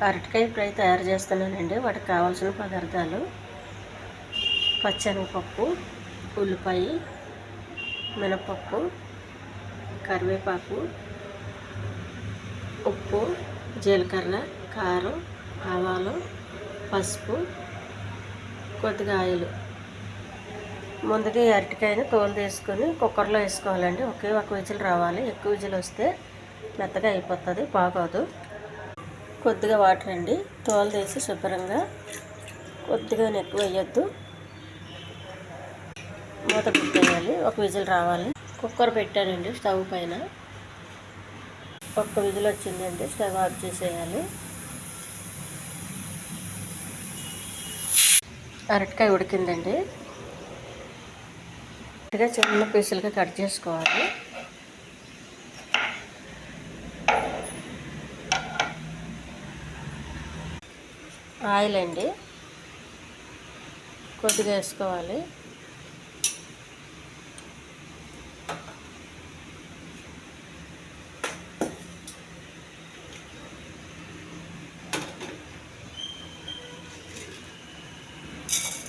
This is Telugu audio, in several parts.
అరటికాయ ఫ్రై తయారు చేస్తున్నానండి. వాటికి కావాల్సిన పదార్థాలు: పచ్చెనగపప్పు, ఉల్లిపాయ, మినపప్పు, కరివేపాకు, ఉప్పు, జీలకర్ర, కారం, ఆవాలు, పసుపు, కొద్దిగా ఆయిల్. ముందుగా ఈ అరటికాయని తోలు తీసుకొని కుక్కర్లో వేసుకోవాలండి. ఒకే ఒక విజిల్ రావాలి. ఎక్కువ విజిల్ వస్తే మెత్తగా అయిపోతుంది, బాగోదు. కొద్దిగా వాటర్ అండి, తోలు తీసి శుభ్రంగా, కొద్దిగా ఎక్కువ వేయొద్దు. మూత పెట్టేయాలి, ఒక విజిల్ రావాలి. కుక్కర్ పెట్టానండి స్టవ్ పైన. ఒక్క విజిల్ వచ్చిందండి, స్టవ్ ఆఫ్ చేసేయాలి. అరటికాయ ఉడికిందండి. చిన్న పీసులుగా కట్ చేసుకోవాలి. ఆయిల్ అండి కొద్దిగా వేసుకోవాలి.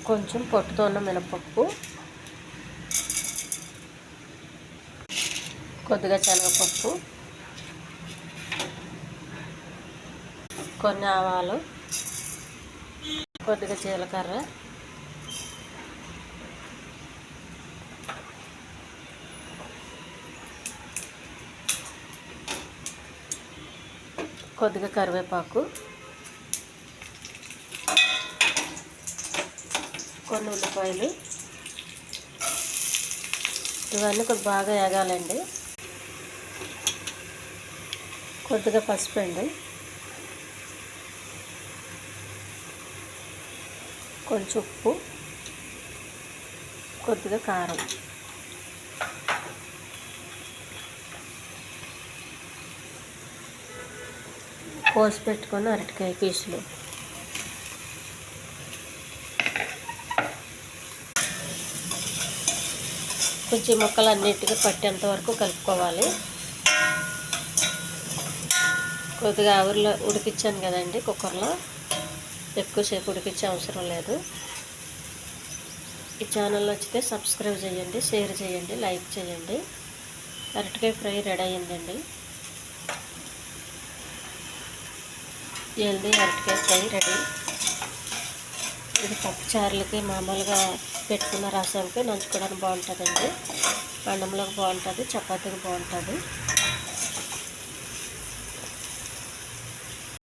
కొంచెం పొట్టుతో ఉన్న మినపప్పు, కొద్దిగా శనగపప్పు, కొన్ని ఆవాలు, కొద్దిగా జీలకర్ర, కొద్దిగా కరివేపాకు, కొన్ని ఉల్లిపాయలు. ఇవన్నీ కొద్దిగా బాగా వేగాలండి. కొద్దిగా పసుపు అండి, కొంచెం ఉప్పు, కొద్దిగా కారం. కోసి పెట్టుకున్న అరటికాయ పీసులు, కొంచెం ముక్కలు అన్నిటికీ పట్టేంత వరకు కలుపుకోవాలి. కొద్దిగా ఆవిరిలో ఉడికించాను కదండి కుక్కర్లో, ఎక్కువసేపు ఉడికించే అవసరం లేదు. ఈ ఛానల్ నచ్చితే సబ్స్క్రైబ్ చేయండి, షేర్ చేయండి, లైక్ చేయండి. అరటికాయ ఫ్రై రెడీ అయిందండి. హెల్దీ అరటికాయ ఫ్రై రెడీ. ఇది పప్పుచారులకి, మామూలుగా పెట్టుకున్న రసంకి నంచుకోవడానికి బాగుంటుందండి. అన్నంలోకి బాగుంటుంది, చపాతీకి బాగుంటుంది.